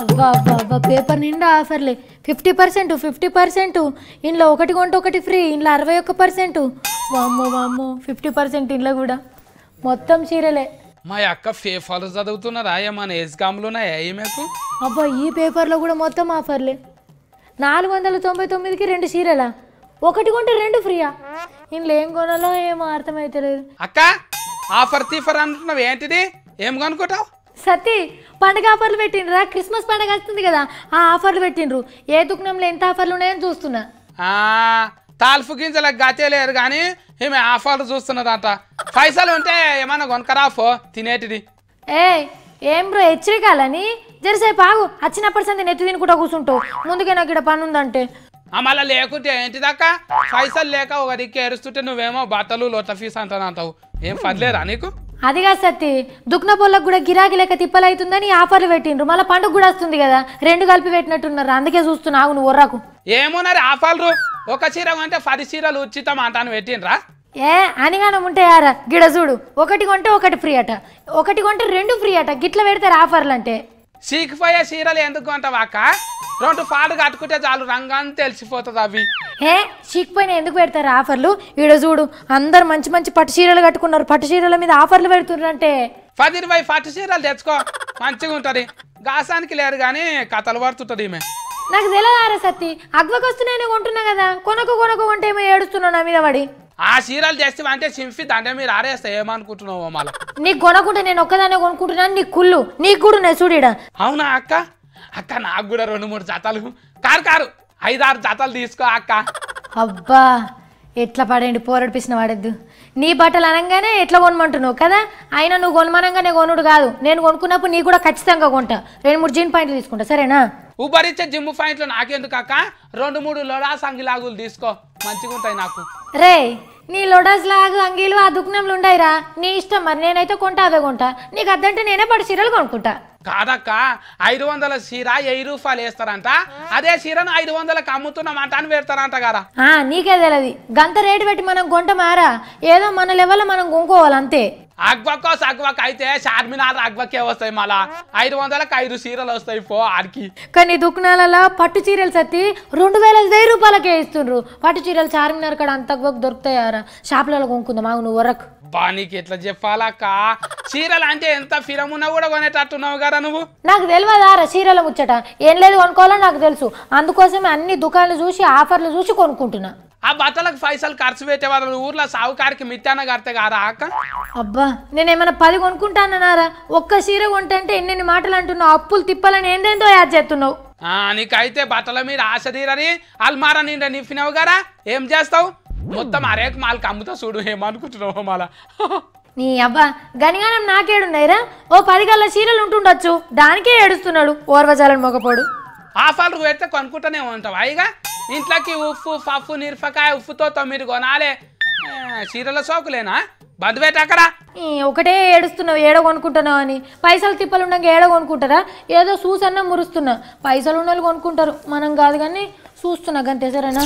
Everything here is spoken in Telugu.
అబ్బా అబ్బా అబ్బా పేపర్ నిండా ఆఫర్లే 50% ఇంట్లో ఒకటి కొంటే ఒకటి ఫ్రీ ఇంట్లో 61%. వామ్మో వామ్మో 50% ఇంట్లో కూడా మొత్తం చీరలే. మా అక్క ఫేఫాలు చదువుతున్నారా ఏమన్నా ఎగ్జామ్లున్నాయా ఈమెకు? అబ్బా ఈ పేపర్లో కూడా మొత్తం ఆఫర్లే. 499కి 2 చీరలా, ఒకటి కొంటే 2 ఫ్రీయా? ఇంట్లో ఏం కొనాలో ఏమో అర్థమైతలేదు. అక్క ఆఫర్ తీఫర్ అంటున్నావు ఏంటిది? ఏం కొనుక్కుంటావు? సతీ పండగ ఆఫర్లు పెట్టిండ్రా, క్రిస్మస్ పండగ వస్తుంది కదా ఆ ఆఫర్లు పెట్టిండ్రు. ఏ దుకాణంలో ఎంత ఆఫర్లు ఉన్నాయని చూస్తున్నా. తాల్ఫు గింజలకు గతేలేరు కానీ ఈమె ఆఫర్లు చూస్తున్నదంట. పైసలు ఉంటే ఏమన్నా కొనకరాఫో తినేటిది. ఏం బ్రో హెచ్చరికాలని జరసేపు ఆగు, వచ్చినప్పటి సంది నెత్తి తినుకుంటా కూర్చుంటావు. ముందుకే నాకు ఇక్కడ పని ఉందంటే. మళ్ళీ లేకుంటే ఏంటిదాకా పైసలు లేక ఒక దిక్కు ఏరుస్తుంటే నువ్వేమో బట్టలు లోట్ల ఫీజు అంటావు. ఏం పర్లేరా నీకు? అదిగా సత్తి దుక్న పొలకు కూడా గిరాకీ లెక్క తిప్పలవుతుందని ఆఫర్లు పెట్టిండ్రు. మళ్ళీ పండుగ కూడా వస్తుంది కదా, 2 కలిపి పెట్టినట్టున్నారు. అందుకే చూస్తున్నా, ఆగు నువ్వు ఒర్రకు. ఏమోనారి ఆఫర్లు, ఒక చీర కొంటే 10 చీరలు ఉచితం అంటాను పెట్టిండ్రా. అనిగానం ఉంటాయారా గిడ చూడు, ఒకటి కొంటే ఒకటి ఫ్రీ అట, ఒకటి కొంటే 2 ఫ్రీ అట. గిట్ల పెడతారు ఆఫర్లు అంటే. చీకిపోయే చీరలు ఎందుకు కొంటావా అక్క? 2 పాలు కట్టుకుంటే చాలు రంగాన్ని తెలిసిపోతుంది అవి. చీకిపోయినా ఎందుకు పెడతారు ఆఫర్లు? ఈడ చూడు అందరు మంచి మంచి పట్టు చీరలు కట్టుకున్నారు, పట్టు చీరల మీద ఆఫర్లు పెడుతున్నారంటే. 10-20 పట్టు చీరలు తెచ్చుకో, మంచిగా ఉంటది. గాసానికి లేరు కానీ కథలు పడుతుంటది ఈమె. నాకు తెలియదారా సత్తి, అగ్వకు వస్తున్నాయని కొంటున్నా కదా, కొనకు కొంటే ఏమో ఏడుస్తున్నావు నా మీద పడి. ఆ చీరలు తెస్తే అంటే సింఫి దండే మీరు ఆరేస్తా ఏమనుకుంటున్నావు? మళ్ళీ నీకు కొనకుంటే నేను ఒక్కదానే కొనుక్కుంటున్నాను, నీకు కుళ్ళు నీకు కూడా ఉన్నాయి చూడిడా. అవునా అక్క? అక్క నాకు కూడా 2-3 జతలు కారు 5-6 జతలు తీసుకో అక్క. అబ్బా ఎట్లా పడండి పోరడిపిసిన వాడద్దు. నీ బట్టలు అనగానే ఎట్లా కొనమంటున్నావు కదా, అయినా నువ్వు కొనమనంగానే కొనుడు కాదు. నేను కొనుక్కున్నప్పుడు నీ కూడా ఖచ్చితంగా కొంటా. 2-3 జీన్ పాయింట్లు తీసుకుంటా, సరేనా? ఊబరిచ్చే జిమ్ పాయింట్లు నాకెందుకు అక్క? 2-3 లోడా సంగిలాగులు తీసుకో, మంచిగా ఉంటాయి నాకు. రే నీ లోడాస్ లాగు అంగీలు ఆ దుకాణంలో ఉండయిరా, నీ ఇష్టం. మరి నేనైతే కొంటా, అవే కొంటా. నీకు అద్దంటే నేనే పట్టు చీరలు కొనుక్కుంటా. కాదక్క 500 చీర 1000 రూపాయలు వేస్తారంట, అదే చీరను 500కి అమ్ముతున్నామంట అని పెడతారంట కదా. నీకే తెలియదు, గంత రేటు పెట్టి మనం కొంటమారా? ఏదో మన లెవెల్లో మనం కొనుక్కోవాలి అంతే. అగ్వక్ అయితే చార్మినార్ అగ్వకే వస్తాయి, మళ్ళా 500కి 5 చీరలు వస్తాయి పో ఆడికి. కానీ దుకాణాలలో పట్టు చీరలు సత్తి 2000 రూపాయలకే ఇస్తుండ్రు. పట్టు చీరలు చార్మినార్ కాడ అంత అగ్వకు దొరుకుతాయారా? షాపులలో కొనుక్కుందాం, ఆగు నువ్వు వరకు. బా నీకు ఎట్లా చెప్పాలక్క, చీరలు అంటే ఎంత ఫిరమున్నా కూడా కొనేటట్టున్నావు కదా నువ్వు. నాకు తెలియదారా చీరల ముచ్చట, ఏం లేదు కొనుక్కోవాలో నాకు తెలుసు. అందుకోసమే అన్ని దుకాణాలు చూసి ఆఫర్లు చూసి కొనుక్కుంటున్నా. ఆ బట్టలకు పైసలు ఖర్చు పెట్టేవాళ్ళు ఊర్లో సావుకారికి మిత్యాన కడితే కారా అక్క? అబ్బా నేనేమైనా 10 కొనుక్కుంటానన్నారా? ఒక్క చీర కొంటే ఎన్నెన్ని మాటలు అంటున్నావు, అప్పులు తిప్పాలని ఏందేందో యాద్ చేస్తున్నావు. నీకైతే బట్టల మీద ఆశ తీరని అల్మారా నిండా నింపినావు కదా, ఏం చేస్తావు? మొత్తం అరేకు మాలకు అమ్ముతా చూడు, ఏమనుకుంటున్నావు మళ్ళా? నీ అబ్బా గనిగానం నాకేడున్నాయిరా? ఓ 10 గల్ల చీరలు ఉంటుండొచ్చు, దానికే ఏడుస్తున్నాడు ఓర్వజాలని మొగపోడు. ఆఫర్లు పెడితే కొనుక్కుంటూనే ఉంటావు. అయిగా ఇంట్లోకి ఉప్పు పప్పు నిరపకాయ ఉప్పుతో 9 కొనాలే, చీరల సోకులేనా? బంద్ పెట్టాకరా. ఒకటే ఏడుస్తున్నావు, ఏడో కొనుక్కుంటున్నావు అని. పైసలు తిప్పలు ఉండగా ఏడో కొనుక్కుంటారా? ఏదో చూసన్నా మురుస్తున్నా. పైసలు ఉన్న వాళ్ళు కొనుక్కుంటారు, మనం కాదు. కానీ చూస్తున్నా గంతే, సరేనా?